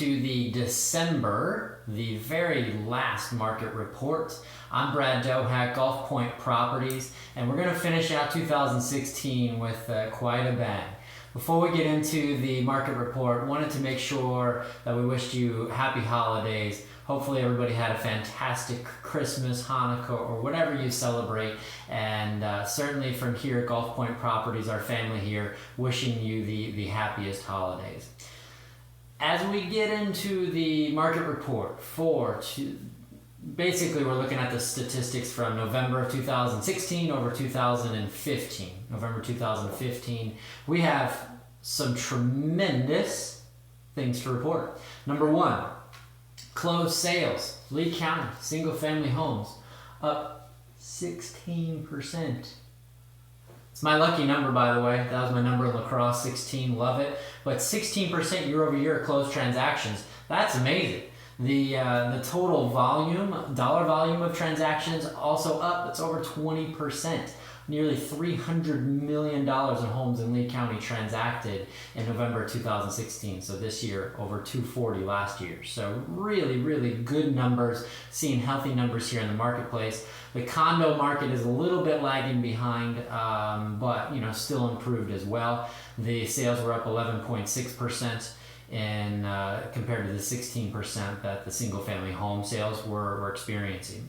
to the December, the very last market report. I'm Brad Dohak, Gulf Point Properties, and we're going to finish out 2016 with quite a bang. Before we get into the market report, wanted to make sure that we wished you happy holidays. Hopefully everybody had a fantastic Christmas, Hanukkah, or whatever you celebrate. And certainly from here at Gulf Point Properties, our family here, wishing you the happiest holidays. As we get into the market report basically we're looking at the statistics from November of 2016 over 2015. November 2015, we have some tremendous things to report. Number one, closed sales, Lee County, single family homes, up 16%. It's my lucky number, by the way. That was my number in lacrosse, 16, love it. But 16% year over year closed transactions, that's amazing. The total volume, dollar volume of transactions also up, it's over 20%. Nearly $300 million in homes in Lee County transacted in November 2016. So this year, over 240 last year. So really, really good numbers, seeing healthy numbers here in the marketplace. The condo market is a little bit lagging behind, but still improved as well. The sales were up 11.6%. And compared to the 16% that the single-family home sales were experiencing.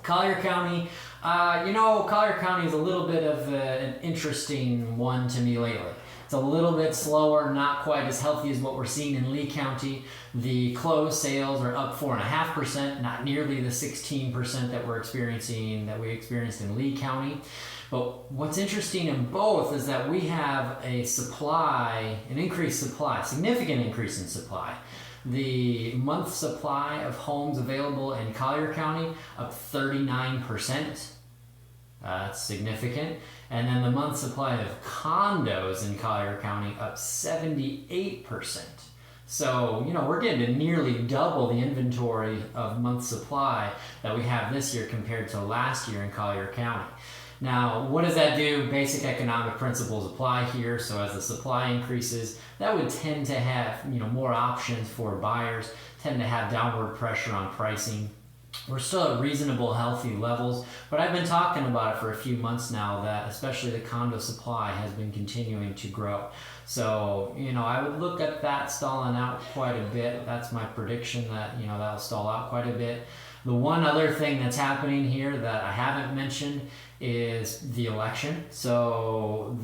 Collier County, Collier County is a little bit of an interesting one to me lately. It's a little bit slower, not quite as healthy as what we're seeing in Lee County. The closed sales are up 4.5%, not nearly the 16% that we experienced in Lee County. But what's interesting in both is that we have an increased supply, significant increase in supply. The month supply of homes available in Collier County up 39%. That's significant. And then the month supply of condos in Collier County up 78%. So, we're getting to nearly double the inventory of month supply that we have this year compared to last year in Collier County. Now, what does that do? Basic economic principles apply here. So as the supply increases, that would tend to have, more options for buyers, tend to have downward pressure on pricing. We're still at reasonable, healthy levels, but I've been talking about it for a few months now that especially the condo supply has been continuing to grow. So, I would look at that stalling out quite a bit. That's my prediction that, that'll stall out quite a bit. The one other thing that's happening here that I haven't mentioned is the election. So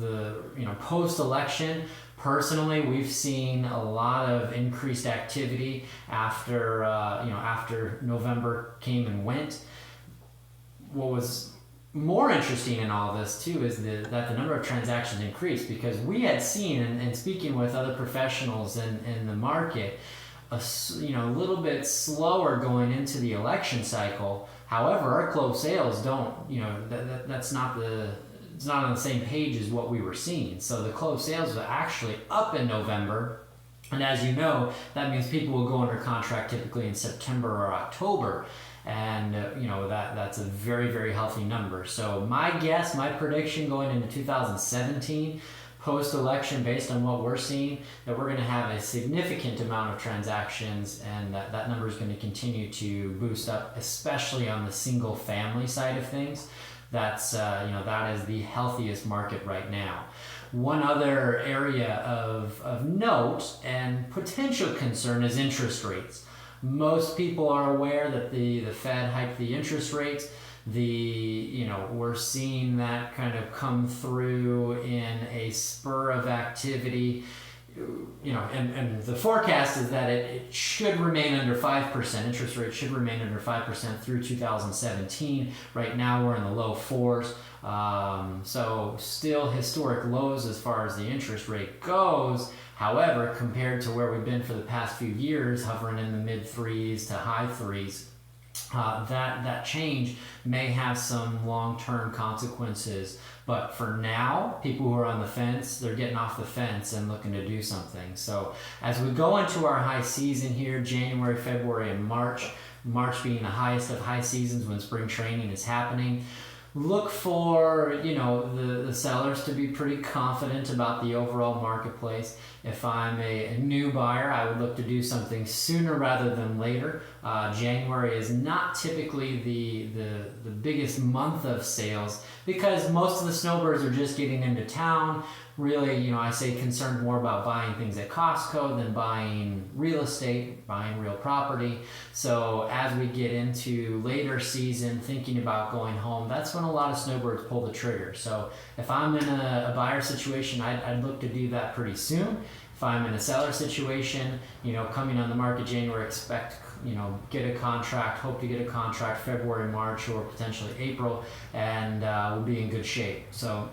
post-election, personally, we've seen a lot of increased activity after November came and went. What was more interesting in all this too is that the number of transactions increased, because we had seen, and speaking with other professionals in the market, a little bit slower going into the election cycle. However, our closed sales don't, it's not on the same page as what we were seeing. So the closed sales are actually up in November. And as you know, that means people will go under contract typically in September or October. And, that's a very, very healthy number. So my prediction going into 2017, post-election, based on what we're seeing, that we're going to have a significant amount of transactions, and that number is going to continue to boost up, especially on the single family side of things. That is the healthiest market right now. One other area of note and potential concern is interest rates. Most people are aware that the Fed hiked the interest rates. We're seeing that kind of come through in a spur of activity, and the forecast is that it should remain under 5%. Interest rates should remain under 5% through 2017. Right now we're in the low 4s. So still historic lows as far as the interest rate goes. However, compared to where we've been for the past few years, hovering in the mid 3s to high 3s, that change may have some long-term consequences. But for now, people who are on the fence, they're getting off the fence and looking to do something. So as we go into our high season here, January, February, and March being the highest of high seasons when spring training is happening, look for, you know, the sellers to be pretty confident about the overall marketplace. If I'm a new buyer, I would look to do something sooner rather than later. January is not typically the biggest month of sales because most of the snowbirds are just getting into town. Really, you know, I say concerned more about buying things at Costco than buying real estate, buying real property. So as we get into later season, thinking about going home, that's when a lot of snowbirds pull the trigger. So if I'm in a buyer situation, I'd look to do that pretty soon. If I'm in a seller situation, you know, coming on the market January, expect, you know, get a contract, hope to get a contract February, March, or potentially April, and we'll be in good shape. So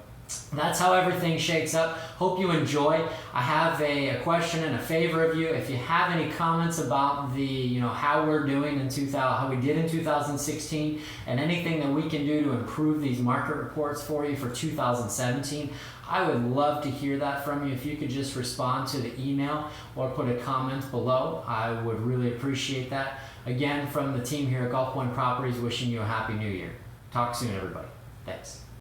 that's how everything shakes up. Hope you enjoy. I have a question and a favor of you. If you have any comments about the, you know, how we're doing in how we did in 2016, and anything that we can do to improve these market reports for you for 2017, I would love to hear that from you. If you could just respond to the email or put a comment below, I would really appreciate that. Again, from the team here at Gulf Point Properties, wishing you a happy new year. Talk soon, everybody. Thanks.